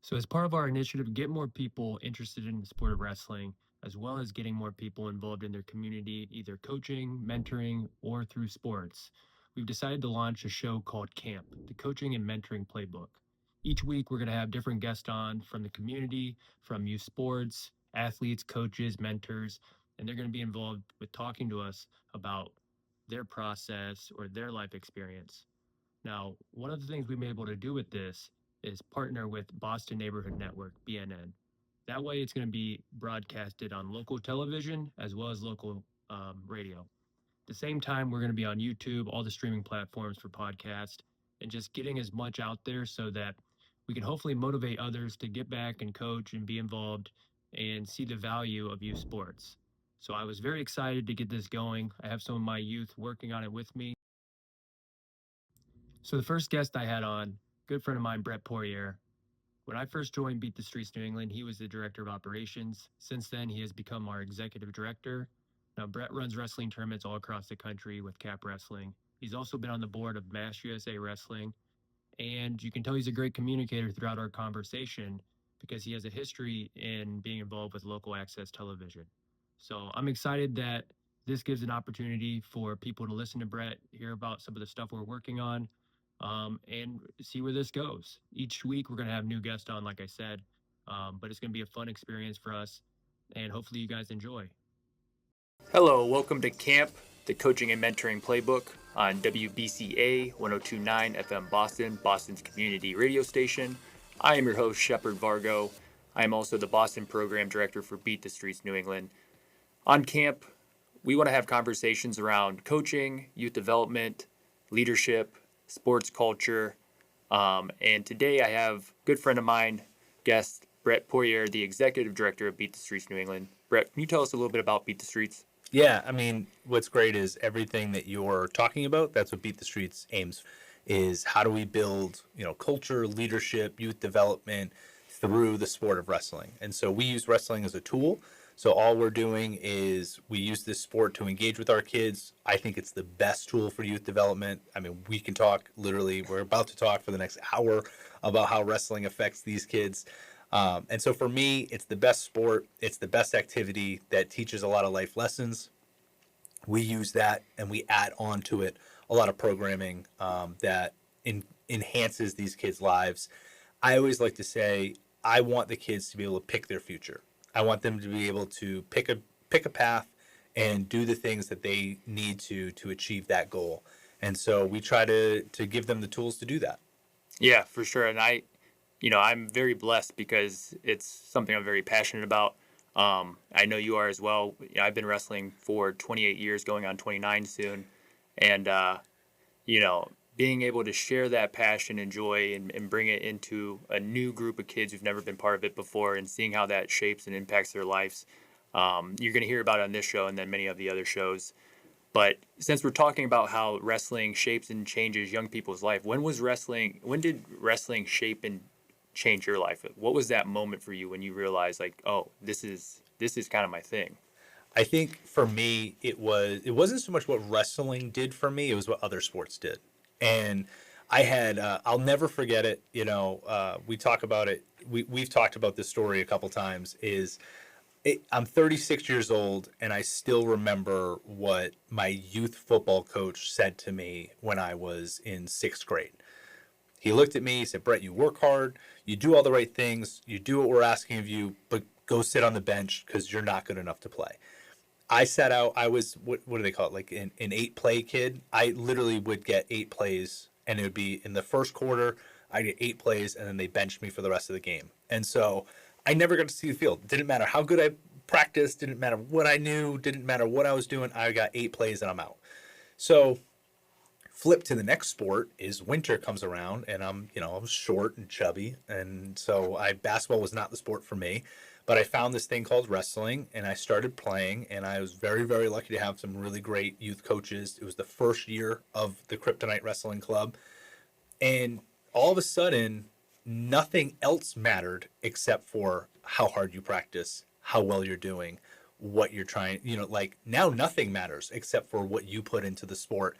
So, as part of our initiative to get more people interested in the sport of wrestling, as well as getting more people involved in their community, either coaching, mentoring, or through sports, we've decided to launch a show called Camp, the Coaching and Mentoring Playbook. Each week, we're going to have different guests on from the community, from youth sports, athletes, coaches, mentors, and they're going to be involved with talking to us about their process or their life experience. Now, one of the things we've been able to do with this is partner with Boston Neighborhood Network, BNN. That way, it's going to be broadcasted on local television as well as local radio. At the same time, we're going to be on YouTube, all the streaming platforms for podcast, and just getting as much out there so that we can hopefully motivate others to get back and coach and be involved and see the value of youth sports. So I was very excited to get this going. I have some of my youth working on it with me. So the first guest I had on, good friend of mine, Brett Poirier. When I first joined Beat the Streets New England, he was the director of operations. Since then, he has become our executive director. Now, Brett runs wrestling tournaments all across the country with Cap Wrestling. He's also been on the board of Mass USA Wrestling. And you can tell he's a great communicator throughout our conversation because he has a history in being involved with local access television. So I'm excited that this gives an opportunity for people to listen to Brett, hear about some of the stuff we're working on, and see where this goes. Each week, we're going to have new guests on, like I said, but it's going to be a fun experience for us, and hopefully, you guys enjoy. Hello, welcome to Camp, the Coaching and Mentoring Playbook on WBCA 1029 FM Boston, Boston's community radio station. I am your host, Shepard Vargo. I am also the Boston Program Director for Beat the Streets New England. On Camp, we want to have conversations around coaching, youth development, leadership, sports culture. And today I have a good friend of mine, guest Brett Poirier, the Executive Director of Beat the Streets New England. Brett, can you tell us a little bit about Beat the Streets? Yeah, I mean, what's great is everything that you're talking about, that's what Beat the Streets aims, is how do we build, culture, leadership, youth development through the sport of wrestling. And so we use wrestling as a tool. So all we're doing is we use this sport to engage with our kids. I think it's the best tool for youth development. I mean, we can talk literally, we're about to talk for the next hour about how wrestling affects these kids. And so for me, it's the best sport. It's the best activity that teaches a lot of life lessons. We use that and we add on to it a lot of programming that enhances these kids' lives. I always like to say, I want the kids to be able to pick their future. I want them to be able to pick a path and do the things that they need to achieve that goal. And so we try to give them the tools to do that. Yeah, for sure. And I'm very blessed because it's something I'm very passionate about. I know you are as well. I've been wrestling for 28 years, going on 29 soon. And, being able to share that passion and joy and bring it into a new group of kids who've never been part of it before and seeing how that shapes and impacts their lives. You're going to hear about it on this show and then many of the other shows. But since we're talking about how wrestling shapes and changes young people's life, when did wrestling shape and change your life? What was that moment for you when you realized this is kind of my thing? I think for me, it wasn't so much what wrestling did for me, it was what other sports did. And I had, I'll never forget it. We talk about it. We've talked about this story a couple times. I'm 36 years old, and I still remember what my youth football coach said to me when I was in 6th grade. He looked at me, he said, "Brett, you work hard, you do all the right things, you do what we're asking of you, but go sit on the bench because you're not good enough to play." I sat out. I was, what do they call it? Like an 8-play kid. I literally would get 8 plays, and it would be in the first quarter, I get 8 plays, and then they benched me for the rest of the game. And so I never got to see the field. Didn't matter how good I practiced, didn't matter what I knew, didn't matter what I was doing. I got 8 plays and I'm out. So flip to the next sport is winter comes around, and I'm short and chubby. And so basketball was not the sport for me. But I found this thing called wrestling, and I started playing, and I was very, very lucky to have some really great youth coaches. It was the first year of the Kryptonite Wrestling Club. And all of a sudden, nothing else mattered except for how hard you practice, how well you're doing, what you're trying. Now nothing matters except for what you put into the sport.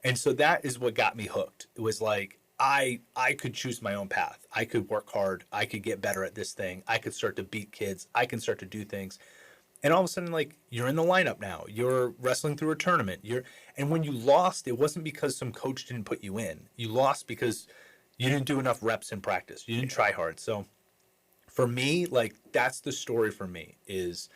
And so that is what got me hooked. It was like, I could choose my own path. I could work hard. I could get better at this thing. I could start to beat kids. I can start to do things. And all of a sudden, like, you're in the lineup now. You're wrestling through a tournament. And when you lost, it wasn't because some coach didn't put you in. You lost because you didn't do enough reps in practice. You didn't try hard. So for me, like, that's the story for me is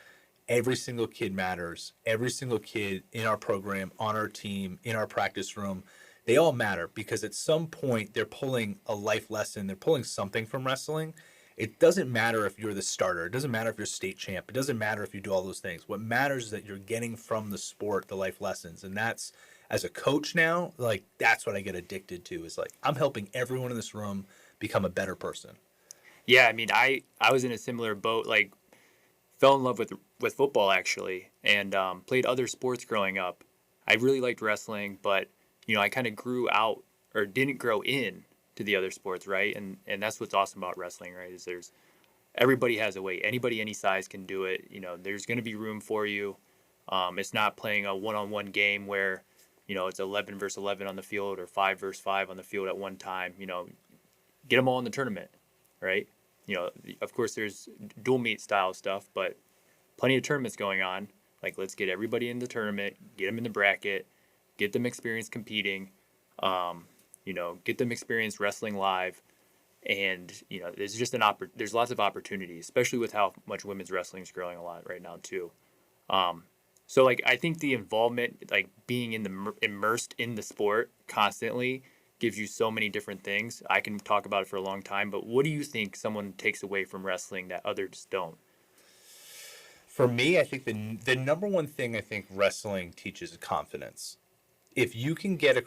every single kid matters. Every single kid in our program, on our team, in our practice room, they all matter because at some point they're pulling a life lesson. They're pulling something from wrestling. It doesn't matter if you're the starter. It doesn't matter if you're state champ. It doesn't matter if you do all those things. What matters is that you're getting from the sport the life lessons. And that's, as a coach now, like, that's what I get addicted to is like, I'm helping everyone in this room become a better person. Yeah, I mean, I was in a similar boat, like, fell in love with football, actually, and played other sports growing up. I really liked wrestling, but, I kind of grew out or didn't grow in to the other sports, right? And that's what's awesome about wrestling, right? Is everybody has a weight. Anybody any size can do it. There's going to be room for you. It's not playing a one-on-one game where, it's 11 versus 11 on the field or 5 versus 5 on the field at one time. Get them all in the tournament, right? Of course there's dual meet style stuff, but plenty of tournaments going on. Like, let's get everybody in the tournament, get them in the bracket, get them experience competing, get them experience wrestling live. And, there's just there's lots of opportunities, especially with how much women's wrestling is growing a lot right now too. So like, I think the involvement, like being immersed in the sport constantly gives you so many different things. I can talk about it for a long time, but what do you think someone takes away from wrestling that others don't? For me, I think the number one thing I think wrestling teaches is confidence. If you can get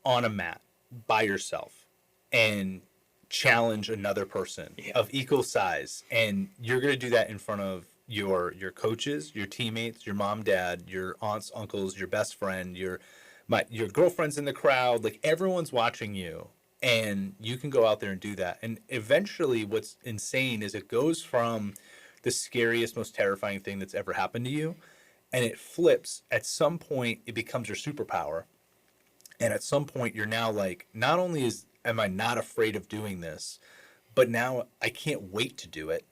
on a mat by yourself and challenge another person of equal size, and you're going to do that in front of your coaches, your teammates, your mom, dad, your aunts, uncles, your best friend, your girlfriend's in the crowd, like, everyone's watching you, and you can go out there and do that. And eventually what's insane is it goes from the scariest, most terrifying thing that's ever happened to you, and it flips. At some point it becomes your superpower, and at some point you're now like, not only am I not afraid of doing this, but now I can't wait to do it.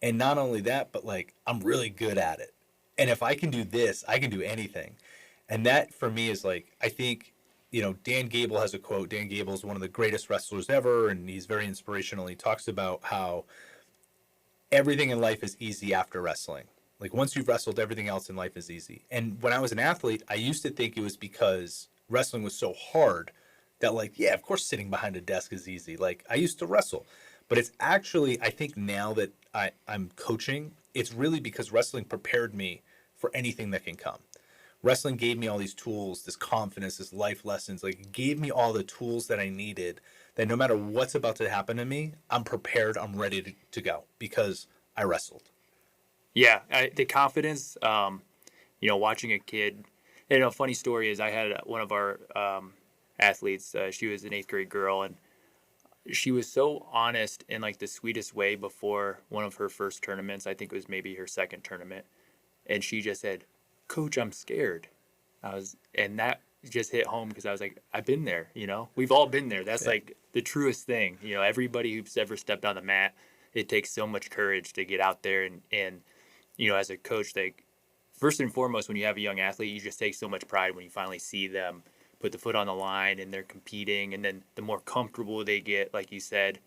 And not only that, but like, I'm really good at it, and if I can do this, I can do anything. And that for me is like, I think, Dan Gable has a quote. Dan Gable is one of the greatest wrestlers ever, and he's very inspirational. He talks about how everything in life is easy after wrestling. Like, once you've wrestled, everything else in life is easy. And when I was an athlete, I used to think it was because wrestling was so hard that, like, yeah, of course sitting behind a desk is easy. Like, I used to wrestle. But it's actually, I think now that I'm coaching, it's really because wrestling prepared me for anything that can come. Wrestling gave me all these tools, this confidence, this life lessons. Like, it gave me all the tools that I needed, that no matter what's about to happen to me, I'm prepared, I'm ready to go because I wrestled. Yeah, the confidence, watching a kid. And a funny story is I had one of our athletes, she was an 8th grade girl, and she was so honest in like the sweetest way before one of her first tournaments. I think it was maybe her second tournament. And she just said, "Coach, I'm scared." And that just hit home because I was like, I've been there, we've all been there. That's like the truest thing. Everybody who's ever stepped on the mat, it takes so much courage to get out there and as a coach, like, first and foremost, when you have a young athlete, you just take so much pride when you finally see them put the foot on the line and they're competing. And then the more comfortable they get, like you said,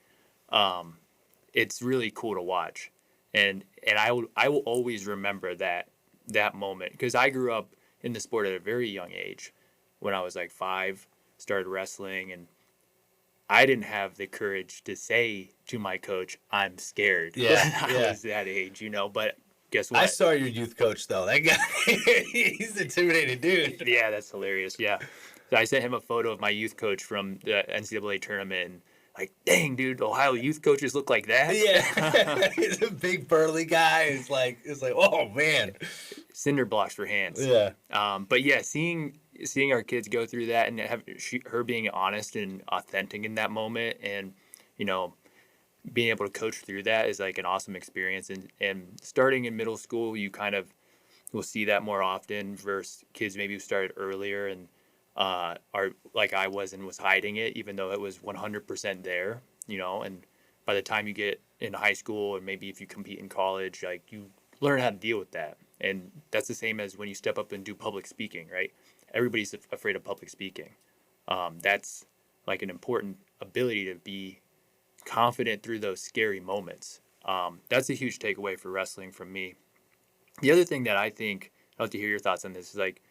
it's really cool to watch. And I will always remember that moment, because I grew up in the sport at a very young age. When I was like 5, started wrestling, and I didn't have the courage to say to my coach, "I'm scared." Yeah, I was that age, but guess what? I saw your youth coach, though. That guy, he's an intimidating dude. Yeah, that's hilarious. Yeah. So I sent him a photo of my youth coach from the NCAA tournament, and like, dang, dude, Ohio youth coaches look like that? Yeah. He's a big burly guy. It's like, oh man. Cinder blocks for hands. Yeah. But yeah, seeing our kids go through that and her being honest and authentic in that moment, and being able to coach through that is like an awesome experience. And starting in middle school, you kind of will see that more often versus kids maybe who started earlier. And are like I was and was hiding it, even though it was 100% there, you know. And by the time you get in high school, or maybe if you compete in college, like you learn how to deal with that. And that's the same as when you step up and do public speaking, right? Everybody's afraid of public speaking. That's like an important ability to be confident through those scary moments. That's a huge takeaway for wrestling from me. The other thing that I think, I'd like to hear your thoughts on this, is like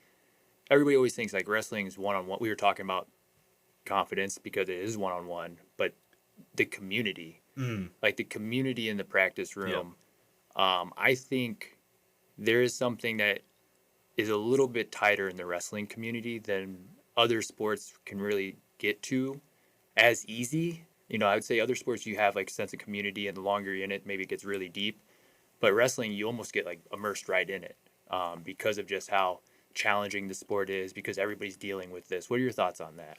everybody always thinks like wrestling is one on one. We were talking about confidence because it is one on one, but the community, like the community in the practice room, I think there is something that is a little bit tighter in the wrestling community than other sports can really get to as easy. You know, I would say other sports you have like a sense of community, and the longer you're in it, maybe it gets really deep. But wrestling, you almost get like immersed right in it because of just how challenging the sport is, because everybody's dealing with this. What are your thoughts on that?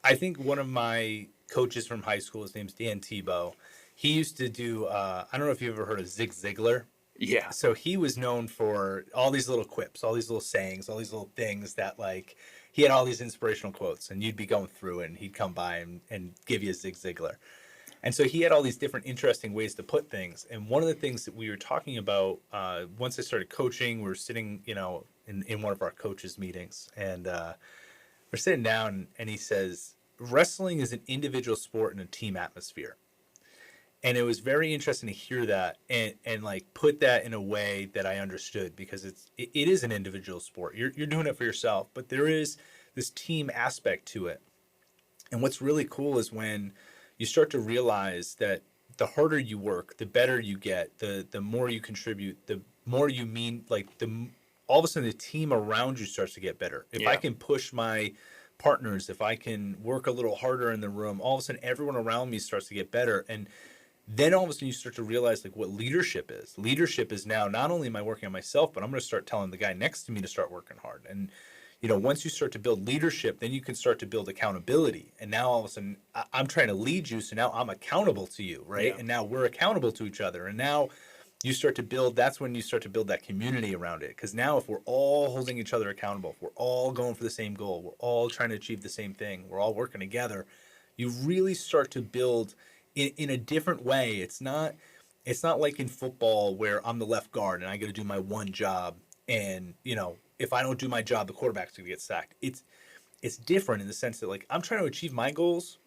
I think one of my coaches from high school, his name's Dan Tebow. He used to do, I don't know if you've ever heard of Zig Ziglar. Yeah. So he was known for all these little quips, all these little sayings, all these little things that like he had all these inspirational quotes, and you'd be going through it and he'd come by and give you a Zig Ziglar. And so he had all these different interesting ways to put things. And one of the things that we were talking about, once I started coaching, we were sitting, you know, in one of our coaches meetings, and we're sitting down, and he says, wrestling is an individual sport in a team atmosphere. And it was very interesting to hear that and like put that in a way that I understood, because it is an individual sport. You're doing it for yourself, but there is this team aspect to it. And what's really cool is when you start to realize that the harder you work, the better you get, the more you contribute, the more you mean, like all of a sudden the team around you starts to get better. If I can push my partners, if I can work a little harder in the room, all of a sudden everyone around me starts to get better. And then all of a sudden you start to realize like what leadership is. Leadership is now not only am I working on myself, but I'm going to start telling the guy next to me to start working hard. And you know, once you start to build leadership, then you can start to build accountability. And now all of a sudden I'm trying to lead you, so now I'm accountable to you, right? Yeah. And now we're accountable to each other. And now you start to build, that's when you start to build that community around it. Because now if we're all holding each other accountable, if we're all going for the same goal, we're all trying to achieve the same thing, we're all working together, you really start to build in a different way. It's not like in football where I'm the left guard and I got to do my one job, and you know, if I don't do my job, the quarterback's gonna get sacked. It's different in the sense that like I'm trying to achieve my goals,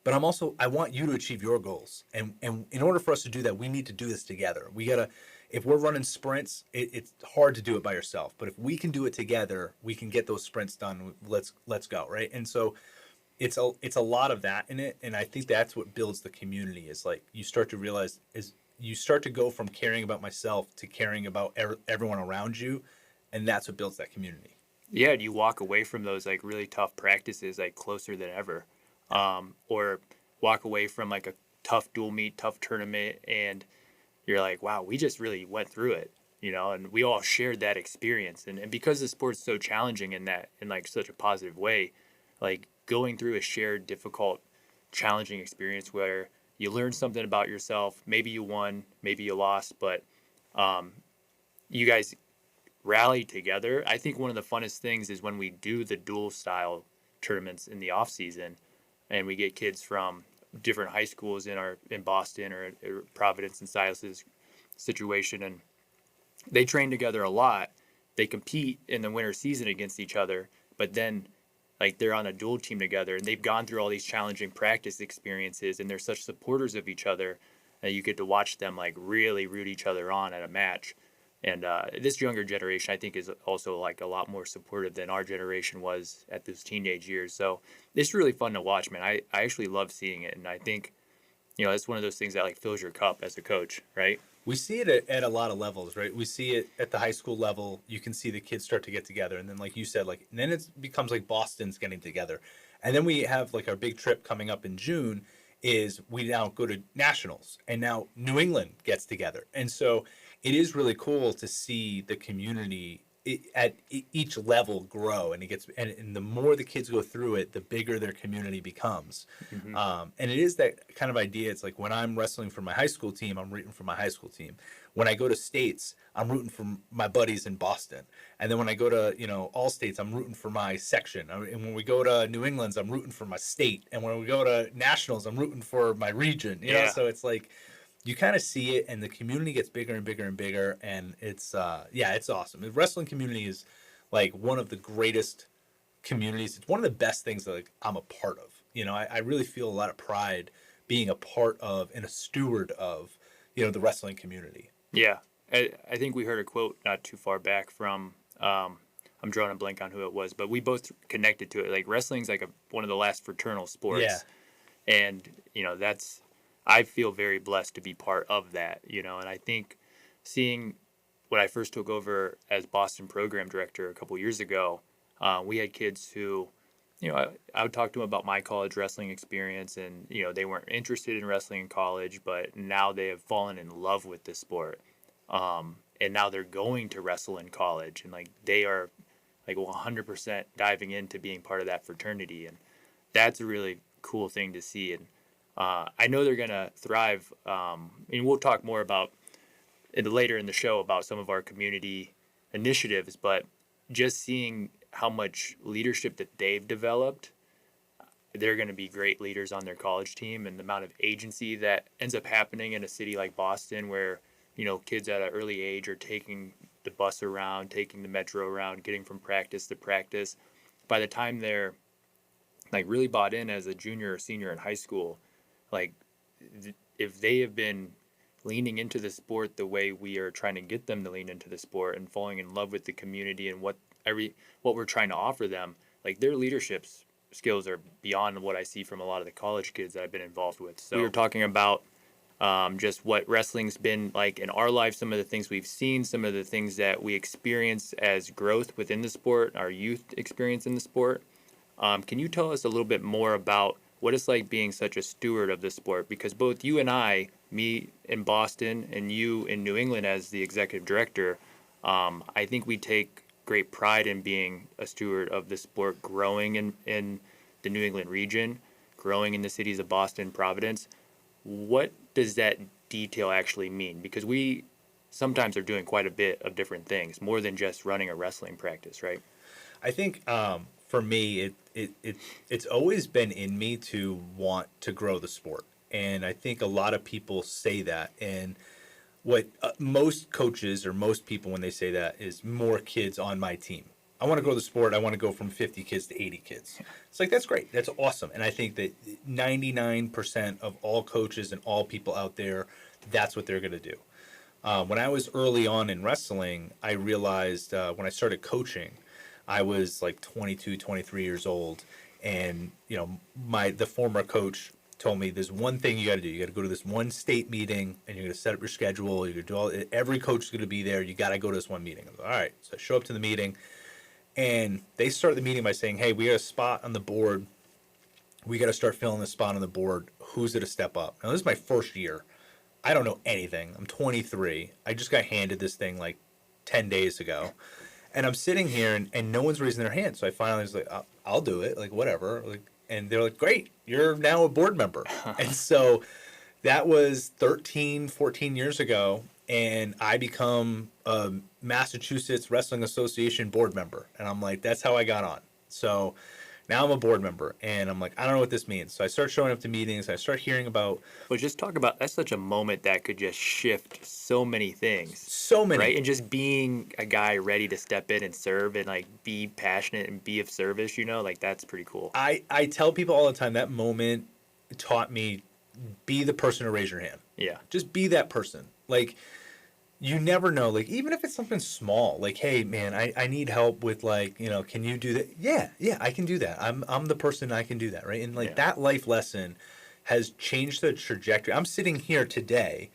but I want you to achieve your goals. And in order for us to do that, we need to do this together. We gotta, if we're running sprints, it's hard to do it by yourself. But if we can do it together, we can get those sprints done. Let's go, right? And so it's a lot of that in it. And I think that's what builds the community, is like you start to realize, is you start to go from caring about myself to caring about everyone around you. And that's what builds that community. Yeah, you walk away from those like really tough practices like closer than ever, or walk away from like a tough dual meet, tough tournament, and you're like, wow, we just really went through it, you know, and we all shared that experience. And because the sport's so challenging in like such a positive way, like going through a shared, difficult, challenging experience where you learn something about yourself. Maybe you won, maybe you lost, but you guys rally together. I think one of the funnest things is when we do the dual style tournaments in the off season, and we get kids from different high schools in Boston or Providence and Silas's situation, and they train together a lot. They compete in the winter season against each other, but then like they're on a dual team together, and they've gone through all these challenging practice experiences, and they're such supporters of each other that you get to watch them like really root each other on at a match. And this younger generation, I think, is also like a lot more supportive than our generation was at those teenage years. So it's really fun to watch, man. I actually love seeing it. And I think, you know, it's one of those things that like fills your cup as a coach, right? We see it at a lot of levels, right? We see it at the high school level. You can see the kids start to get together. And then, like you said, like, and then it becomes like Boston's getting together. And then we have like our big trip coming up in June is we now go to nationals, and now New England gets together. And so it is really cool to see the community each level grow, and and the more the kids go through it, the bigger their community becomes. Mm-hmm. And it is that kind of idea. It's like when I'm wrestling for my high school team, I'm rooting for my high school team. When I go to states, I'm rooting for my buddies in Boston. And then when I go to, all states, I'm rooting for my section. And when we go to New England's, I'm rooting for my state. And when we go to nationals, I'm rooting for my region. Yeah. So it's like you kind of see it, and the community gets bigger and bigger and bigger. And it's it's awesome. The wrestling community is like one of the greatest communities. It's one of the best things that like I'm a part of. I really feel a lot of pride being a part of and a steward of, the wrestling community. Yeah. I think we heard a quote not too far back from, I'm drawing a blank on who it was, but we both connected to it. Like wrestling's like one of the last fraternal sports. Yeah. And, I feel very blessed to be part of that, and I think seeing when I first took over as Boston program director a couple years ago, we had kids who, I would talk to them about my college wrestling experience, and, they weren't interested in wrestling in college, but now they have fallen in love with this sport. And now they're going to wrestle in college, and like they are like 100% diving into being part of that fraternity. And that's a really cool thing to see. And I know they're going to thrive. And we'll talk more about later in the show about some of our community initiatives, but just seeing how much leadership that they've developed, they're going to be great leaders on their college team. And the amount of agency that ends up happening in a city like Boston, where kids at an early age are taking the bus around, taking the metro around, getting from practice to practice. By the time they're like really bought in as a junior or senior in high school, like if they have been leaning into the sport the way we are trying to get them to lean into the sport and falling in love with the community and what we're trying to offer them, like their leadership skills are beyond what I see from a lot of the college kids that I've been involved with. So we were talking about just what wrestling's been like in our life, some of the things we've seen, some of the things that we experience as growth within the sport, our youth experience in the sport. Can you tell us a little bit more about what it's like being such a steward of the sport? Because both you and I, me in Boston and you in New England as the executive director, I think we take great pride in being a steward of the sport, growing in the New England region, growing in the cities of Boston, Providence. What does that detail actually mean? Because we sometimes are doing quite a bit of different things, more than just running a wrestling practice, right? I think for me, it's always been in me to want to grow the sport. And I think a lot of people say that. And what most coaches or most people, when they say that, is more kids on my team. I want to grow the sport. I want to go from 50 kids to 80 kids. It's like, that's great. That's awesome. And I think that 99% of all coaches and all people out there, that's what they're going to do. When I was early on in wrestling, I realized when I started coaching, I was like 22, 23 years old. And, the former coach told me there's one thing you got to do. You got to go to this one state meeting, and you're going to set up your schedule. You're going to do every coach is going to be there. You got to go to this one meeting. I was like, all right. So I show up to the meeting. And they start the meeting by saying, hey, we got a spot on the board. We got to start filling the spot on the board. Who's going to step up? Now, this is my first year. I don't know anything. I'm 23. I just got handed this thing like 10 days ago. And I'm sitting here, and no one's raising their hand. So I finally was like, I'll do it. Like, whatever. And they're like, great. You're now a board member. And so that was 13, 14 years ago. And I become a Massachusetts Wrestling Association board member. And I'm like, that's how I got on. So now I'm a board member. And I'm like, I don't know what this means. So I start showing up to meetings. I start hearing about... Well, just talk about... That's such a moment that could just shift so many things. So many. Right? And just being a guy ready to step in and serve and, like, be passionate and be of service, like, that's pretty cool. I tell people all the time, that moment taught me, be the person to raise your hand. Yeah. Just be that person. Like... You never know, like, even if it's something small, like, hey, man, I need help with, like, can you do that? Yeah, I can do that. I'm the person, I can do that, right? And, like, that life lesson has changed the trajectory. I'm sitting here today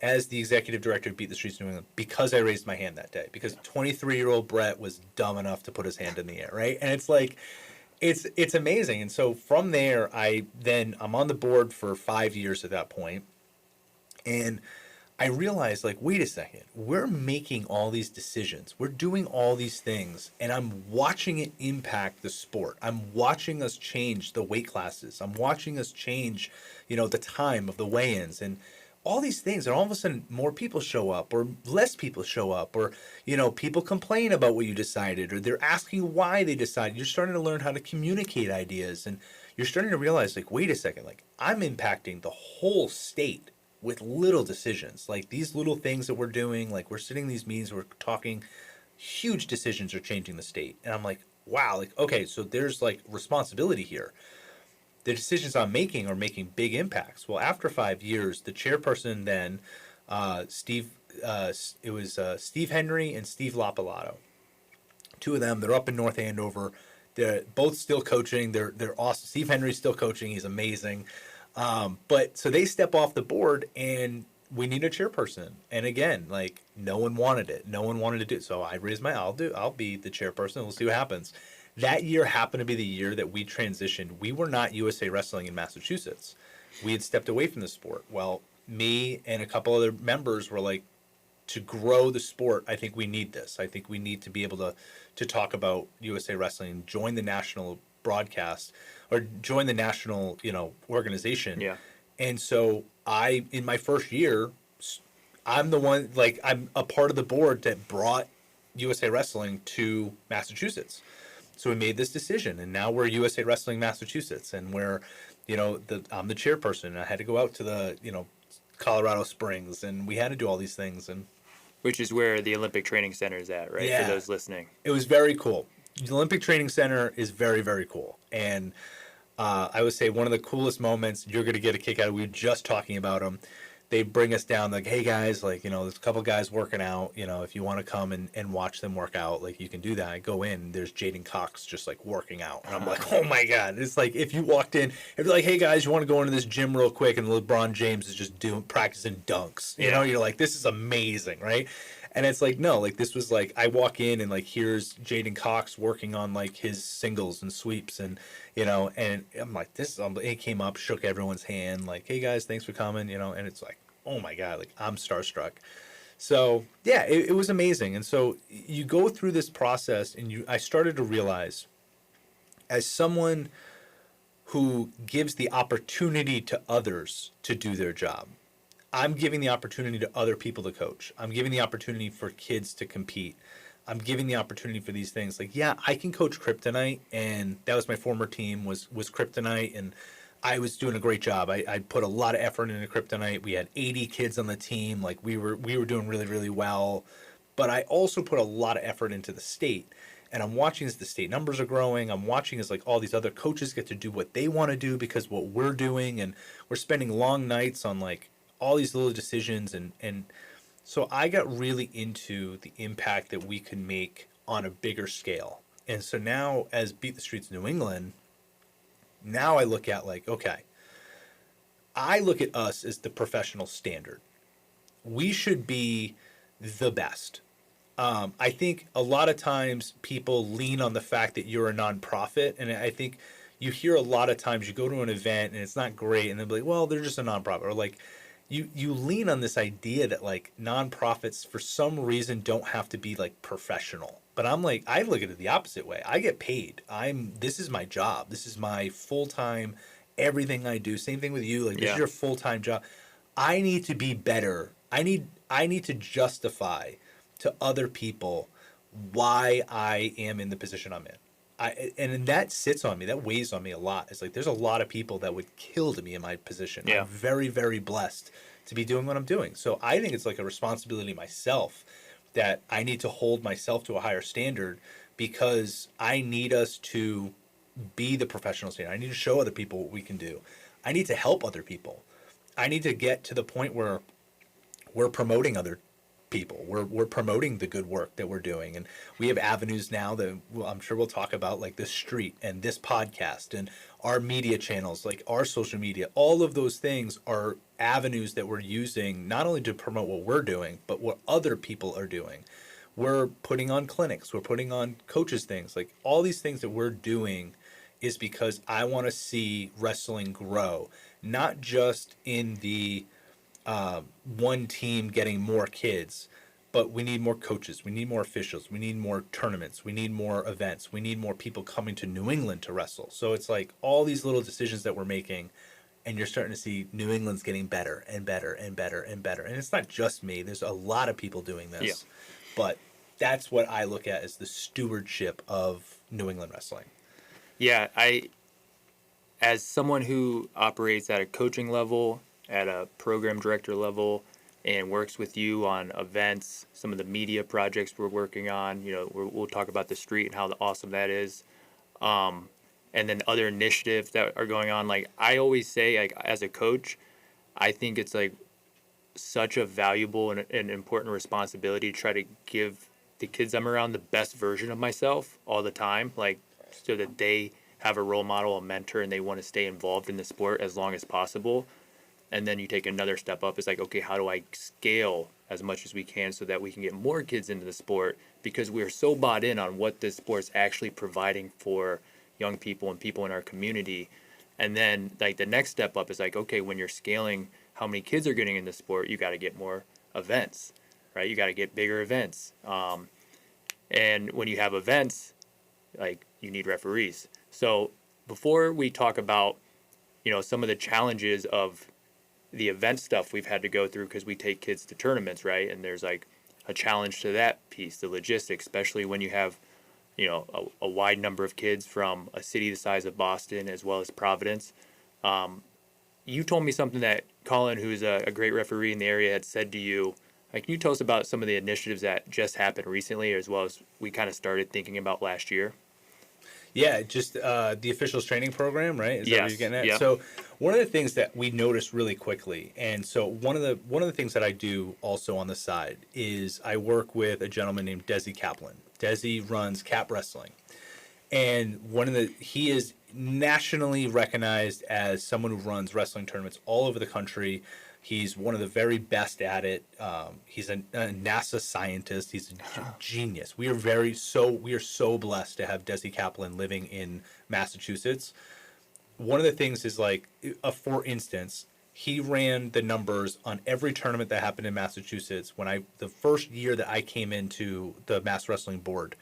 as the executive director of Beat the Streets New England because I raised my hand that day, because 23-year-old Brett was dumb enough to put his hand in the air, right? And it's like, it's amazing. And so from there, I'm on the board for 5 years at that point, and I realized, like, wait a second, we're making all these decisions, we're doing all these things, and I'm watching it impact the sport. I'm watching us change the weight classes. I'm watching us change, the time of the weigh-ins and all these things. And all of a sudden, more people show up, or less people show up, or people complain about what you decided, or they're asking why they decided. You're starting to learn how to communicate ideas, and you're starting to realize, like, wait a second, like, I'm impacting the whole state with little decisions, like these little things that we're doing. Like, we're sitting in these meetings, we're talking, huge decisions are changing the state. And I'm like, wow, like, okay, so there's like responsibility here. The decisions I'm making are making big impacts. Well, after 5 years, the chairperson then, Steve, it was Steve Henry and Steve Lapalato. Two of them, they're up in North Andover. They're both still coaching. They're awesome. Steve Henry's still coaching. He's amazing. But so they step off the board, and we need a chairperson. And again, like, no one wanted it. No one wanted to do it. So I raised I'll be the chairperson. We'll see what happens. That year happened to be the year that we transitioned. We were not USA Wrestling in Massachusetts. We had stepped away from the sport. Well, me and a couple other members were like, to grow the sport, I think we need this. I think we need to be able to talk about USA Wrestling, join the national broadcast, or join the national, organization. Yeah. And so in my first year, I'm the one, like, I'm a part of the board that brought USA Wrestling to Massachusetts. So we made this decision, and now we're USA Wrestling Massachusetts, and we're, I'm the chairperson, and I had to go out to the, Colorado Springs, and we had to do all these things. And Which is where the Olympic Training Center is at, right? Yeah. For those listening. It was very cool. The Olympic Training Center is very, very cool. And I would say one of the coolest moments, you're going to get a kick out of, we were just talking about them. They bring us down, like, hey guys, like, there's a couple guys working out, if you want to come and watch them work out, like, you can do that. I go in, there's Jaden Cox just like working out. And I'm like, oh my God. It's like, if you walked in, if you're like, hey guys, you want to go into this gym real quick, and LeBron James is just practicing dunks, you're like, this is amazing, right? And it's like, no, like, this was like, I walk in and like, here's Jaden Cox working on like his singles and sweeps, and and I'm like, this is, he came up, shook everyone's hand, like, hey guys, thanks for coming, and it's like, oh my God, like, I'm starstruck. So yeah, it was amazing. And so you go through this process, and I started to realize, as someone who gives the opportunity to others to do their job, I'm giving the opportunity to other people to coach. I'm giving the opportunity for kids to compete. I'm giving the opportunity for these things. Like, yeah, I can coach Kryptonite, and that was my former team, was Kryptonite, and I was doing a great job. I put a lot of effort into Kryptonite. We had 80 kids on the team. Like, we were doing really, really well. But I also put a lot of effort into the state. And I'm watching as the state numbers are growing. I'm watching as like all these other coaches get to do what they want to do because what we're doing, and we're spending long nights on like all these little decisions. And so I got really into the impact that we could make on a bigger scale. And so now, as Beat the Streets New England, now I look at like, okay, I look at us as the professional standard. We should be the best. I think a lot of times people lean on the fact that you're a nonprofit, and I think you hear a lot of times you go to an event and it's not great, and they'll be like, well, they're just a nonprofit, or like you lean on this idea that like nonprofits for some reason don't have to be like professional. But I'm like, I look at it the opposite way. I get paid. This is my job. This is my full-time, everything I do. Same thing with you. Like, this is your full-time job. I need to be better. I need to justify to other people why I am in the position I'm in. And that sits on me. That weighs on me a lot. It's like, there's a lot of people that would kill to be in my position. Yeah. I'm very, very blessed to be doing what I'm doing. So I think it's like a responsibility myself, that I need to hold myself to a higher standard, because I need us to be the professional standard. I need to show other people what we can do. I need to help other people. I need to get to the point where we're promoting other people. We're promoting the good work that we're doing. And we have avenues now that I'm sure we'll talk about, like this street and this podcast and our media channels, like our social media. All of those things are avenues that we're using not only to promote what we're doing, but what other people are doing. We're putting on clinics. We're putting on coaches things. Like, all these things that we're doing is because I want to see wrestling grow, not just in the one team getting more kids, but we need more coaches, we need more officials, we need more tournaments, we need more events, we need more people coming to New England to wrestle. So it's like all these little decisions that we're making, and you're starting to see New England's getting better and better and better and better. And it's not just me, there's a lot of people doing this. Yeah. But that's what I look at as the stewardship of New England wrestling. Yeah, as someone who operates at a coaching level, at a program director level, and works with you on events, some of the media projects we're working on, we'll talk about the street and how awesome that is. And then other initiatives that are going on. Like I always say, like as a coach, I think it's like such a valuable and important responsibility to try to give the kids I'm around the best version of myself all the time, like so that they have a role model, a mentor, and they want to stay involved in the sport as long as possible. And then you take another step up. It's like, okay, how do I scale as much as we can so that we can get more kids into the sport? Because we're so bought in on what this sport's actually providing for young people and people in our community. And then like the next step up is like, okay, when you're scaling how many kids are getting in the sport, you got to get more events, right? You got to get bigger events. And when you have events, like you need referees. So before we talk about, some of the challenges of the event stuff we've had to go through because we take kids to tournaments, right? And there's like a challenge to that piece, the logistics, especially when you have, a wide number of kids from a city the size of Boston as well as Providence. You told me something that Colin, who's a great referee in the area, had said to you. Like, can you tell us about some of the initiatives that just happened recently, as well as we kind of started thinking about last year? Yeah, just the officials training program, right? Is that what you're getting at? Yeah. So one of the things that we noticed really quickly, and so one of the things that I do also on the side is I work with a gentleman named Desi Kaplan. Desi runs Cap Wrestling, and he is nationally recognized as someone who runs wrestling tournaments all over the country. He's one of the very best at it. He's a NASA scientist. He's a genius. We are so blessed to have Desi Kaplan living in Massachusetts. One of the things is like, for instance, he ran the numbers on every tournament that happened in Massachusetts. The first year that I came into the Mass Wrestling Board,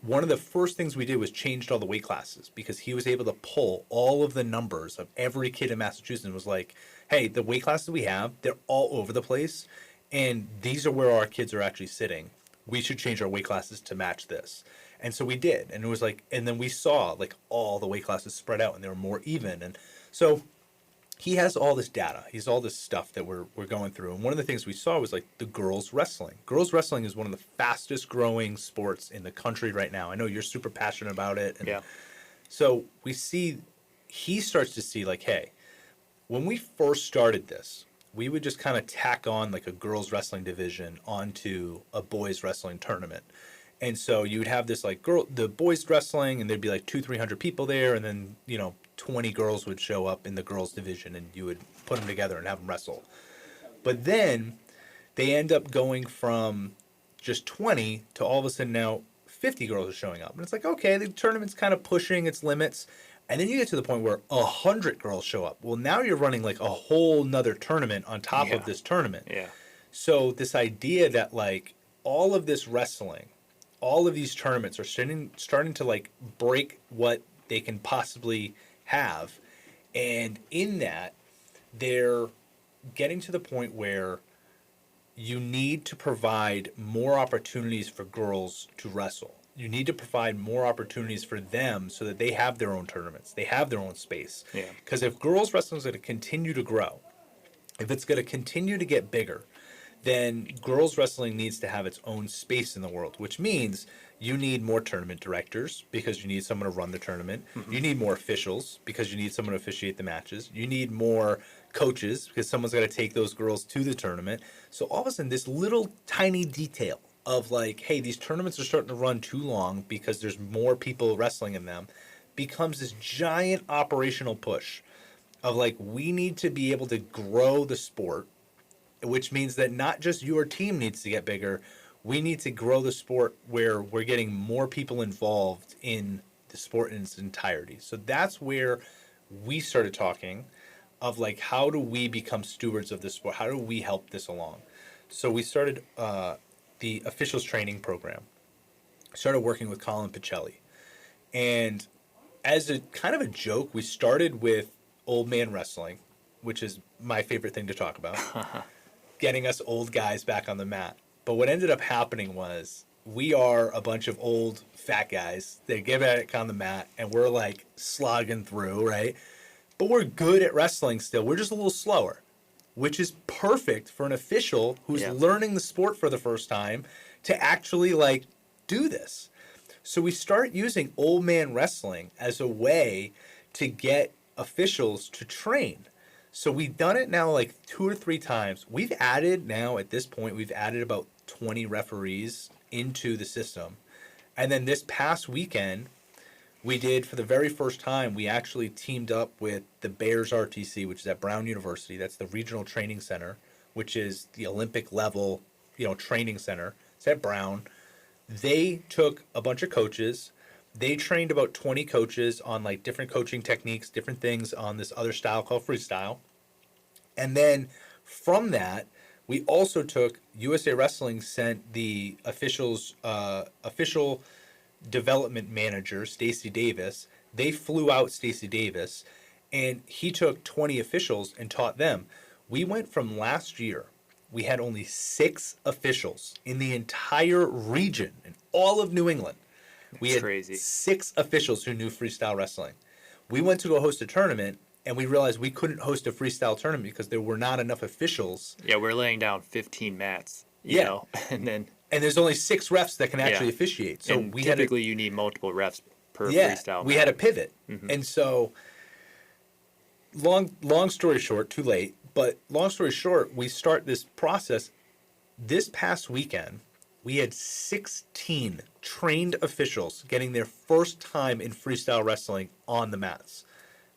one of the first things we did was changed all the weight classes because he was able to pull all of the numbers of every kid in Massachusetts and was like, hey, the weight classes we have, they're all over the place, and these are where our kids are actually sitting. We should change our weight classes to match this. And so we did. And it was like, and then we saw like all the weight classes spread out and they were more even. And so he has all this data. He's all this stuff that we're going through. And one of the things we saw was like the girls wrestling. Girls wrestling is one of the fastest growing sports in the country right now. I know you're super passionate about it. And yeah. So he starts to see like, hey, when we first started this, we would just kind of tack on like a girls wrestling division onto a boys wrestling tournament. And so you would have this like the boys wrestling, and there'd be like 200-300 people there, and then 20 girls would show up in the girls division, and you would put them together and have them wrestle. But then they end up going from just 20 to all of a sudden now 50 girls are showing up, and it's like, okay, the tournament's kind of pushing its limits. And then you get to the point where 100 girls show up. Well, now you're running like a whole nother tournament on top of this tournament. Yeah. So this idea that like all of this wrestling, all of these tournaments are starting to like break what they can possibly have. And in that, they're getting to the point where you need to provide more opportunities for girls to wrestle. You need to provide more opportunities for them so that they have their own tournaments. They have their own space. Yeah. Because if girls wrestling is going to continue to grow, if it's going to continue to get bigger, then girls wrestling needs to have its own space in the world, which means you need more tournament directors because you need someone to run the tournament. Mm-hmm. You need more officials because you need someone to officiate the matches. You need more coaches because someone's got to take those girls to the tournament. So all of a sudden, this little tiny detail of like, hey, these tournaments are starting to run too long because there's more people wrestling in them, becomes this giant operational push of like, we need to be able to grow the sport, which means that not just your team needs to get bigger, we need to grow the sport where we're getting more people involved in the sport in its entirety. So that's where we started talking of like, how do we become stewards of this sport? How do we help this along? So we started the officials training program. Started working with Colin Pacelli. And as a kind of a joke, we started with old man wrestling, which is my favorite thing to talk about, getting us old guys back on the mat. But what ended up happening was we are a bunch of old fat guys that get back on the mat and we're like slogging through, right? But we're good at wrestling still. We're just a little slower, which is perfect for an official who's learning the sport for the first time to actually like do this. So we start using old man wrestling as a way to get officials to train. So we've done it now like 2 or 3 times. We've added now at this point, we've added about 20 referees into the system. And then this past weekend, we did, for the very first time, we actually teamed up with the Bears RTC, which is at Brown University. That's the regional training center, which is the Olympic level, training center. It's at Brown. They took a bunch of coaches. They trained about 20 coaches on like different coaching techniques, different things on this other style called freestyle. And then from that, we also took USA Wrestling sent the official development manager, Stacey Davis. They flew out Stacey Davis, and he took 20 officials and taught them. We went from last year, we had only 6 officials in the entire region, in all of New England. We had crazy. 6 officials who knew freestyle wrestling. We went to go host a tournament, and we realized we couldn't host a freestyle tournament because there were not enough officials. Yeah, we're laying down 15 mats, you know, and there's only 6 refs that can actually officiate. So and typically you need multiple refs per freestyle we mat. had a pivot. And so long story short, too late, but long story short, we start this process. This past weekend, we had 16 trained officials getting their first time in freestyle wrestling on the mats.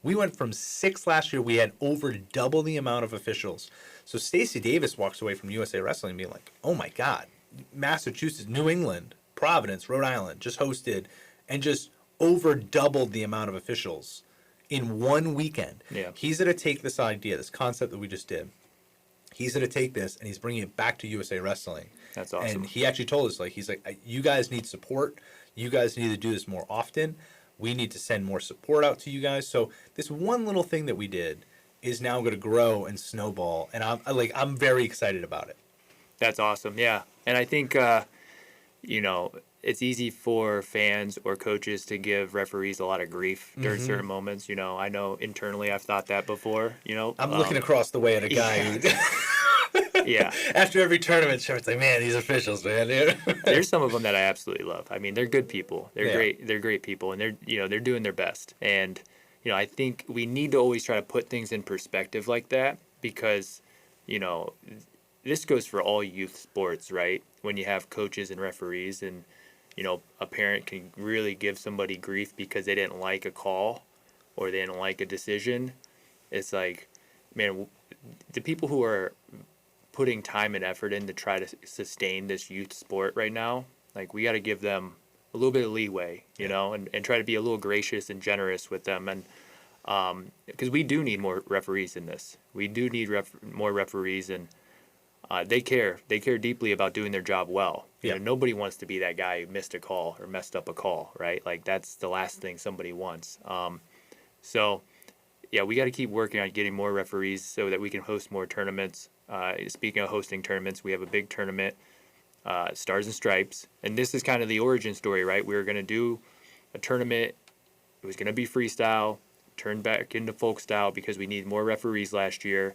We went from 6 last year. We had over double the amount of officials. So Stacey Davis walks away from USA Wrestling being like, oh my God, Massachusetts, New England, Providence, Rhode Island just hosted and just over doubled the amount of officials in one weekend. Yeah. He's going to take this idea, this concept that we just did. He's going to take this and he's bringing it back to USA Wrestling. That's awesome. And he actually told us, he's like, you guys need support. You guys need to do this more often. We need to send more support out to you guys. So this one little thing that we did is now going to grow and snowball. And I'm very excited about it. That's awesome. Yeah. And I think, it's easy for fans or coaches to give referees a lot of grief during certain moments. I know internally I've thought that before, I'm looking across the way at a guy who... Yeah. After every tournament, Shepard's like, man, these officials, man. There's some of them that I absolutely love. I mean, they're good people. They're great. They're great people, and they're doing their best. And I think we need to always try to put things in perspective like that because, this goes for all youth sports, right? When you have coaches and referees, and a parent can really give somebody grief because they didn't like a call or they didn't like a decision. It's like, man, the people who are putting time and effort in to try to sustain this youth sport right now, like we got to give them a little bit of leeway, and try to be a little gracious and generous with them. And because we do need more referees in this. We do need more referees, and they care. They care deeply about doing their job well. Nobody wants to be that guy who missed a call or messed up a call, right? Like that's the last thing somebody wants. So we got to keep working on getting more referees so that we can host more tournaments. Speaking of hosting tournaments, we have a big tournament, Stars and Stripes. And this is kind of the origin story, right? We were going to do a tournament. It was going to be freestyle, turned back into folk style because we needed more referees last year.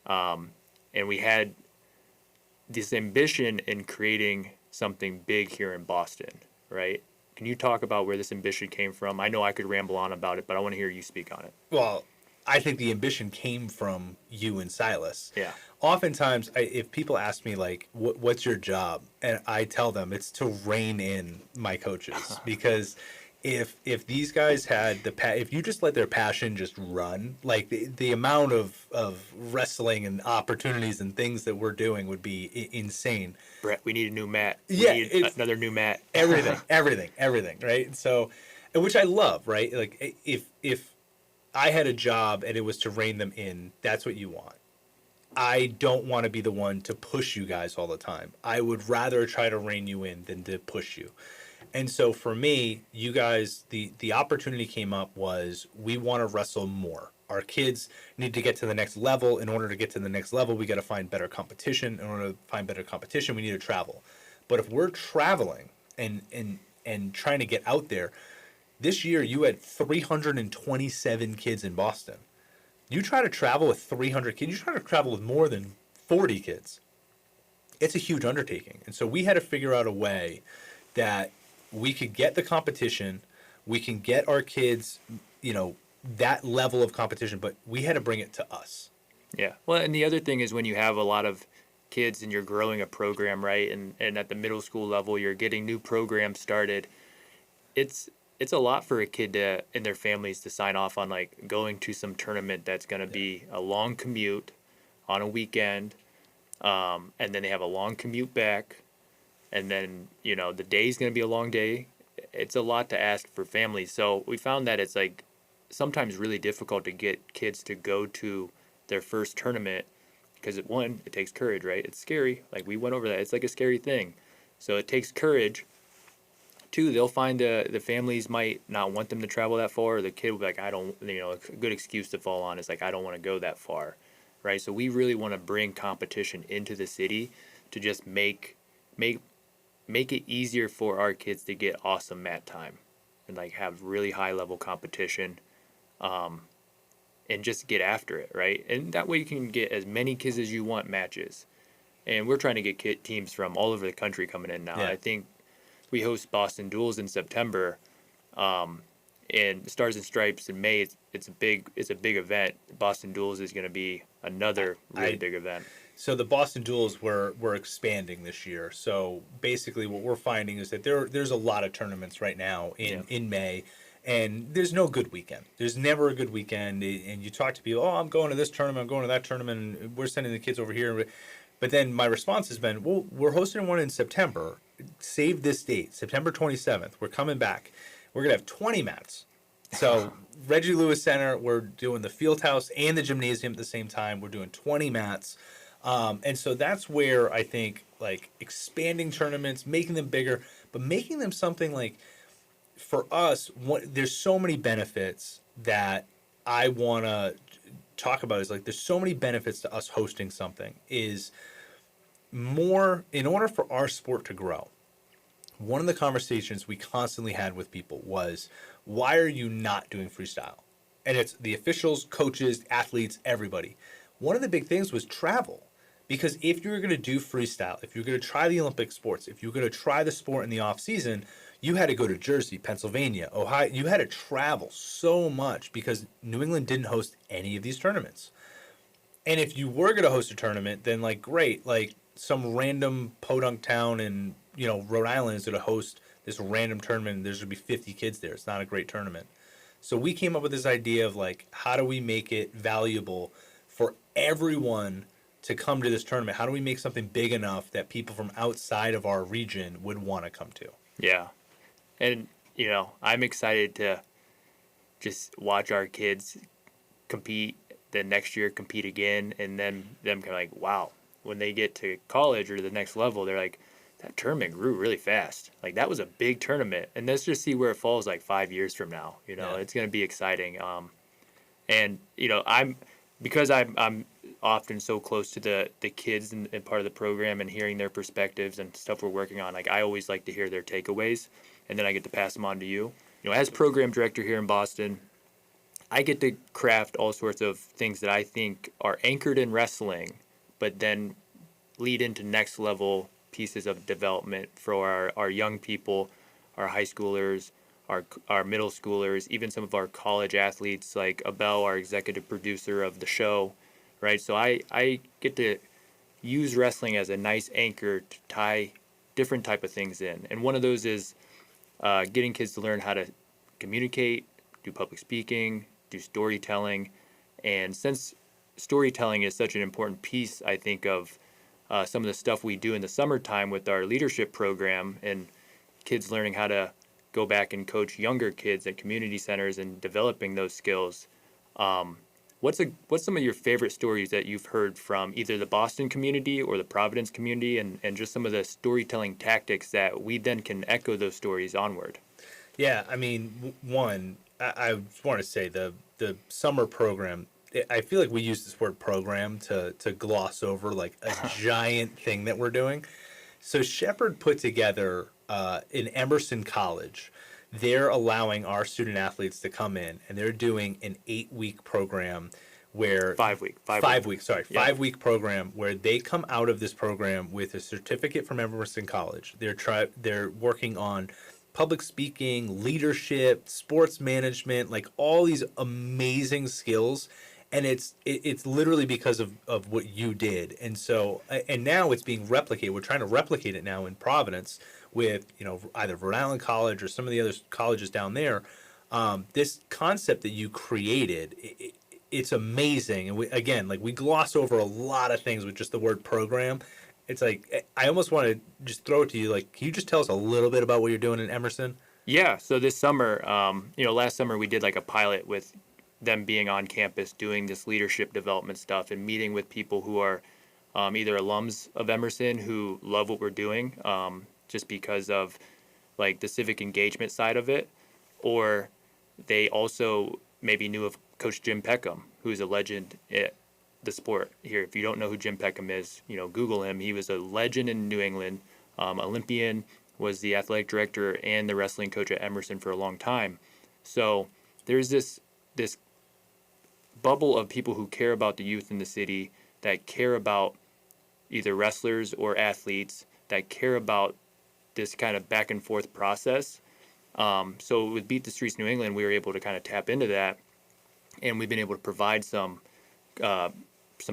And we had this ambition in creating something big here in Boston, right? Can you talk about where this ambition came from? I know I could ramble on about it, but I want to hear you speak on it. Well, I think the ambition came from you and Silas. Yeah. Oftentimes, if people ask me, like, what's your job? And I tell them it's to rein in my coaches. Because if these guys had if you just let their passion just run, like the amount of wrestling and opportunities and things that we're doing would be insane. Brett, we need a new mat. We need another new mat. everything, right? So, which I love, right? Like if I had a job and it was to rein them in. That's what you want. I don't want to be the one to push you guys all the time. I would rather try to rein you in than to push you. And so for me, you guys, the opportunity came up was we want to wrestle more. Our kids need to get to the next level. In order to get to the next level, we got to find better competition. In order to find better competition, we need to travel. But if we're traveling and trying to get out there, this year you had 327 kids in Boston. You try to travel with 300 kids, you try to travel with more than 40 kids. It's a huge undertaking. And so we had to figure out a way that we could get the competition, we can get our kids, that level of competition, but we had to bring it to us. Yeah. Well, and the other thing is when you have a lot of kids and you're growing a program, right? And at the middle school level, you're getting new programs started. It's a lot for a kid and their families to sign off on, like going to some tournament that's going to be a long commute on a weekend. And then they have a long commute back. And then, the day's going to be a long day. It's a lot to ask for families. So we found that it's like sometimes really difficult to get kids to go to their first tournament because it takes courage, right? It's scary. Like we went over that. It's like a scary thing. So it takes courage. Two, they'll find the families might not want them to travel that far. Or the kid will be like, I don't, a good excuse to fall on is like, I don't want to go that far, right? So we really want to bring competition into the city to just make it easier for our kids to get awesome mat time and like have really high level competition, and just get after it, right? And that way you can get as many kids as you want matches. And we're trying to get teams from all over the country coming in now. Yeah. I think we host Boston Duels in September, and Stars and Stripes in May. It's a big event. Boston Duels is going to be another really big event. So the Boston Duels we're expanding this year. So basically, what we're finding is that there's a lot of tournaments right now in May, and there's no good weekend. There's never a good weekend. And you talk to people, oh, I'm going to this tournament, I'm going to that tournament, and we're sending the kids over here. But then my response has been, well, we're hosting one in September. Save this date, September 27th. We're coming back. We're going to have 20 mats. So Reggie Lewis Center, we're doing the field house and the gymnasium at the same time. We're doing 20 mats. And so that's where I think like expanding tournaments, making them bigger, but making them something like for us, there's so many benefits that I want to talk about is like there's so many benefits to us hosting something is more in order for our sport to grow. One of the conversations we constantly had with people was, why are you not doing freestyle? And it's the officials, coaches, athletes, everybody. One of the big things was travel. Because if you're going to do freestyle, if you're going to try the Olympic sports, if you're going to try the sport in the off season, you had to go to Jersey, Pennsylvania, Ohio. You had to travel so much because New England didn't host any of these tournaments. And if you were going to host a tournament, then like great, like some random podunk town in Rhode Island is going to host this random tournament and there's going to be 50 kids there. It's not a great tournament. So we came up with this idea of like, how do we make it valuable for everyone to come to this tournament? How do we make something big enough that people from outside of our region would want to come to? Yeah. And, I'm excited to just watch our kids compete, then next year compete again, and then them kind of like, wow, when they get to college or the next level, they're like, that tournament grew really fast. Like, that was a big tournament. And let's just see where it falls like 5 years from now. It's going to be exciting. And, because I'm often so close to the kids and part of the program and hearing their perspectives and stuff we're working on, like I always like to hear their takeaways, and then I get to pass them on to you. As program director here in Boston, I get to craft all sorts of things that I think are anchored in wrestling, but then lead into next level pieces of development for our young people, our high schoolers, our middle schoolers, even some of our college athletes like Abel, our executive producer of the show, right? So I get to use wrestling as a nice anchor to tie different type of things in. And one of those is getting kids to learn how to communicate, do public speaking, do storytelling. And since storytelling is such an important piece, I think, of some of the stuff we do in the summertime with our leadership program and kids learning how to go back and coach younger kids at community centers and developing those skills. What's some of your favorite stories that you've heard from either the Boston community or the Providence community, and just some of the storytelling tactics that we then can echo those stories onward? Yeah, I mean, one, I just want to say the summer program. I feel like we use this word program to gloss over like a giant thing that we're doing. So Shepard put together in Emerson College. They're allowing our student athletes to come in, and they're doing an 8-week program where 5 week, 5 weeks, sorry, Yeah. 5 week program where they come out of this program with a certificate from Emerson College. They're working on public speaking, leadership, sports management, like all these amazing skills. And it's literally because of what you did. And so, and now it's being replicated. We're trying to replicate it now in Providence with, either Rhode Island College or some of the other colleges down there. This concept that you created, it's amazing. And we gloss over a lot of things with just the word program. It's like, I almost want to just throw it to you. Like, can you just tell us a little bit about what you're doing in Emerson? Yeah. So this summer, last summer we did like a pilot with them being on campus doing this leadership development stuff and meeting with people who are either alums of Emerson who love what we're doing just because of like the civic engagement side of it, or they also maybe knew of Coach Jim Peckham, who's a legend at the sport here. If you don't know who Jim Peckham is, Google him. He was a legend in New England, Olympian, was the athletic director and the wrestling coach at Emerson for a long time. So there's this bubble of people who care about the youth in the city, that care about either wrestlers or athletes, that care about this kind of back and forth process. So with Beat the Streets New England, we were able to kind of tap into that, and we've been able to provide some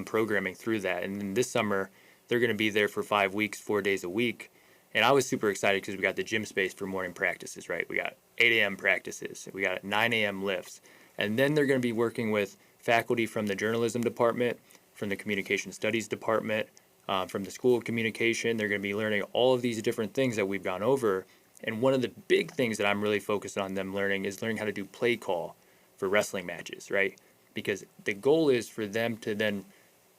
programming through that. And then this summer, they're going to be there for 5 weeks, 4 days a week. And I was super excited because we got the gym space for morning practices, right? We got 8 a.m. practices. We got 9 a.m. lifts. And then they're going to be working with faculty from the journalism department, from the communication studies department, from the school of communication. They're going to be learning all of these different things that we've gone over. And one of the big things that I'm really focused on them learning is learning how to do play call for wrestling matches, right? Because the goal is for them to then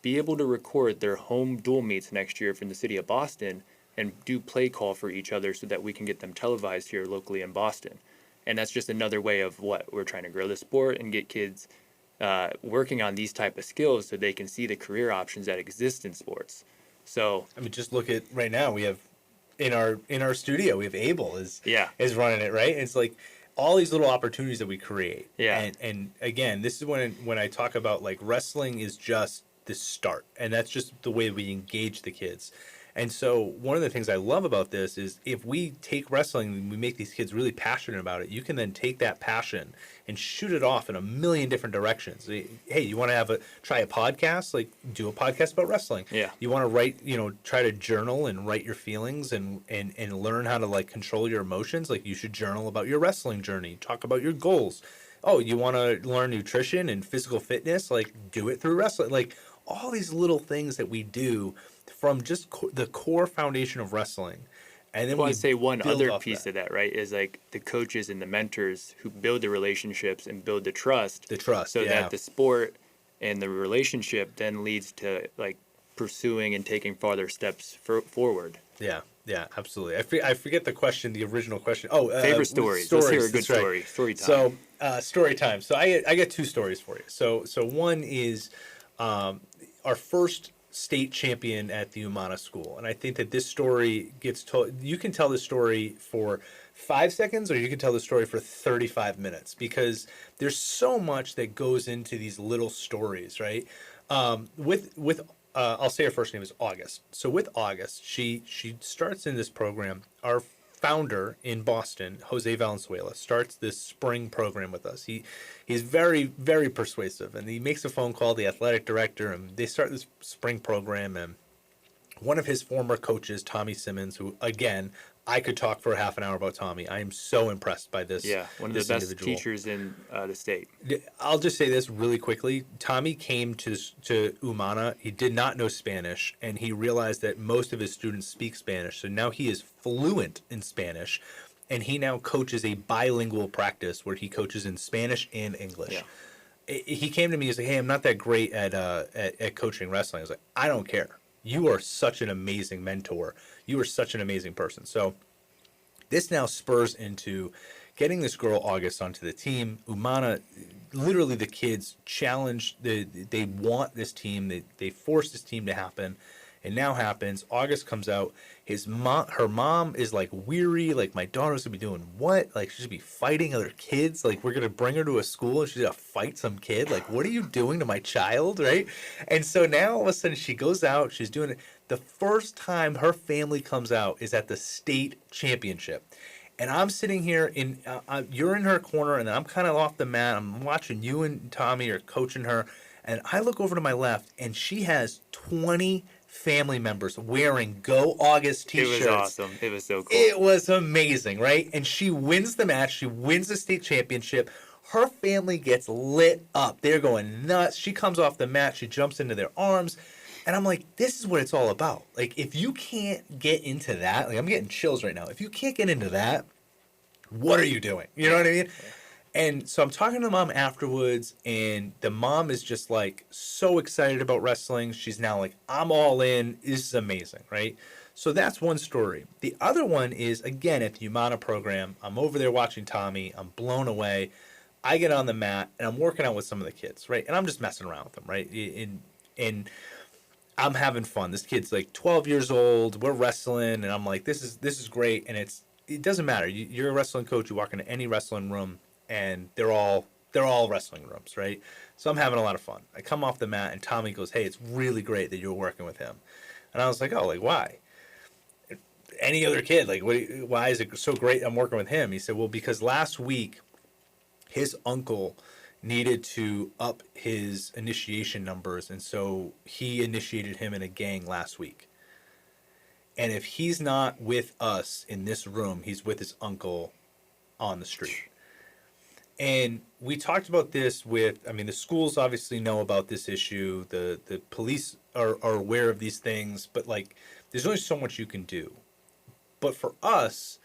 be able to record their home dual meets next year from the city of Boston and do play call for each other so that we can get them televised here locally in Boston. And that's just another way of what we're trying to grow the sport and get kids working on these type of skills so they can see the career options that exist in sports. So I mean, just look at right now. We have in our studio, we have Abel is running it, right? It's like all these little opportunities that we create. Yeah. And again, this is when I talk about like wrestling is just the start, and that's just the way we engage the kids. And so one of the things I love about this is if we take wrestling and we make these kids really passionate about it, you can then take that passion and shoot it off in a million different directions. Hey, you want to try a podcast? Like, do a podcast about wrestling. Yeah. You want to write, try to journal and write your feelings and learn how to like control your emotions. Like, you should journal about your wrestling journey. Talk about your goals. Oh, you want to learn nutrition and physical fitness? Like, do it through wrestling. Like, all these little things that we do from just the core foundation of wrestling. And then I'd say one other piece of that, right, is like the coaches and the mentors who build the relationships and build the trust. So that the sport and the relationship then leads to like pursuing and taking farther steps forward. Yeah, absolutely. I forget the question, the original question. Favorite stories. Let's hear a good story. Right. Story time. So story time. So I get 2 stories for you. So one is our first state champion at the Umana school. And I think that this story gets told, you can tell this story for 5 seconds or you can tell the story for 35 minutes because there's so much that goes into these little stories, right? I'll say her first name is August. So with August, she starts in this program. Our founder in Boston, Jose Valenzuela, starts this spring program with us. He's very, very persuasive, and he makes a phone call to the athletic director, and they start this spring program. And one of his former coaches, Tommy Simmons, who, again, I could talk for half an hour about Tommy. I am so impressed by this. Yeah, one of the best individual. Teachers in the state. I'll just say this really quickly. Tommy came to Umana. He did not know Spanish, and he realized that most of his students speak Spanish. So now he is fluent in Spanish, and he now coaches a bilingual practice where he coaches in Spanish and English. he came to me. He's like, "Hey, I'm not that great at coaching wrestling." I was like, "I don't care. You are such an amazing mentor. You are such an amazing person." So this now spurs into getting this girl August onto the team. Umana, literally, the kids challenge. They want this team. They force this team to happen. It now happens. August comes out. Her mom is like weary. Like, my daughter's gonna be doing what? Like, she's gonna be fighting other kids. Like, we're gonna bring her to a school and she's gonna fight some kid. Like, what are you doing to my child, right? And so now all of a sudden she goes out. She's doing it. The first time her family comes out is at the state championship. And I'm sitting here you're in her corner, and then I'm kind of off the mat. I'm watching you and Tommy are coaching her, and I look over to my left, and she has 20 family members wearing Go August t-shirts. It was awesome. It was so cool. It was amazing, right? And she wins the match. She wins the state championship. Her family gets lit up. They're going nuts. She comes off the mat. She jumps into their arms. And I'm like, this is what it's all about. Like, if you can't get into that, like, I'm getting chills right now. If you can't get into that, what are you doing? You know what I mean? And so I'm talking to the mom afterwards, and the mom is just like so excited about wrestling. She's now like, I'm all in. This is amazing, right? So that's one story. The other one is, again, at the Umana program. I'm over there watching Tommy. I'm blown away. I get on the mat, and I'm working out with some of the kids, right? And I'm just messing around with them, right? And I'm having fun. This kid's like 12 years old. We're wrestling, and I'm like, this is great. And it doesn't matter. You're a wrestling coach. You walk into any wrestling room, and they're all wrestling rooms, right? So I'm having a lot of fun. I come off the mat, and Tommy goes, "Hey, it's really great that you're working with him." And I was like, "Oh, like why?" Any other kid, like, why is it so great I'm working with him? He said, "Well, because last week his uncle needed to up his initiation numbers, and so he initiated him in a gang last week. And if he's not with us in this room, he's with his uncle on the street." And we talked about this the schools obviously know about this issue. The police are aware of these things, but like, there's only so much you can do. But for us,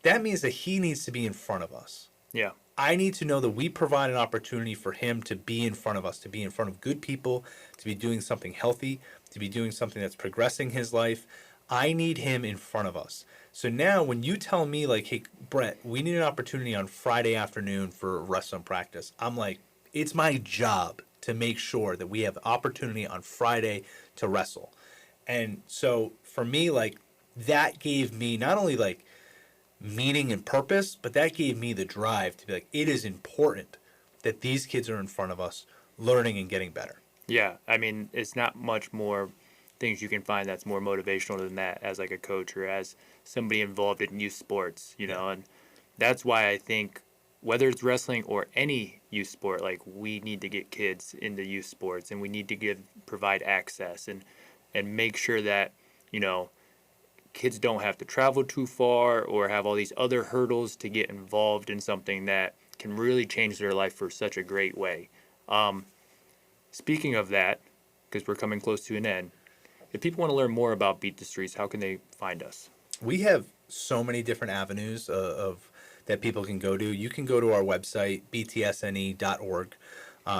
that means that he needs to be in front of us. Yeah. I need to know that we provide an opportunity for him to be in front of us, to be in front of good people, to be doing something healthy, to be doing something that's progressing his life. I need him in front of us. So now when you tell me, like, "Hey, Brett, we need an opportunity on Friday afternoon for wrestling practice," I'm like, it's my job to make sure that we have opportunity on Friday to wrestle. And so for me, like, that gave me not only like meaning and purpose, but that gave me the drive to be like, it is important that these kids are in front of us learning and getting better. Yeah. I mean, it's not much more things you can find that's more motivational than that as like a coach or as somebody involved in youth sports, you know, and that's why I think whether it's wrestling or any youth sport, like, we need to get kids into youth sports, and we need to provide access and make sure that, you know, kids don't have to travel too far or have all these other hurdles to get involved in something that can really change their life for such a great way. Speaking of that, because we're coming close to an end, if people want to learn more about Beat the Streets, how can they find us? We have so many different avenues of that people can go to. You can go to our website, btsne.org.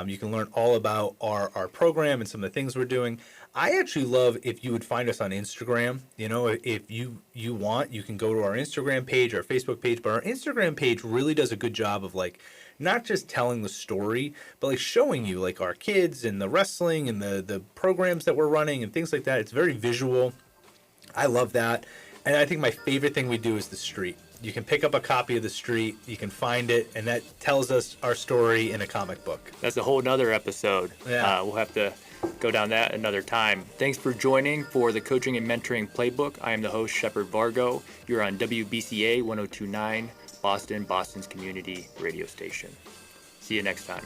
You can learn all about our program and some of the things we're doing. I actually love if you would find us on Instagram. You know, if you want, you can go to our Instagram page, our Facebook page. But our Instagram page really does a good job of, like, not just telling the story, but like showing you like our kids and the wrestling and the programs that we're running and things like that. It's very visual. I love that. And I think my favorite thing we do is the street. You can pick up a copy of the street, you can find it, and that tells us our story in a comic book. That's a whole nother episode. Yeah. We'll have to go down that another time. Thanks for joining for the Coaching and Mentoring Playbook. I am the host, Shepard Vargo. You're on WBCA 1029, Boston, Boston's community radio station. See you next time.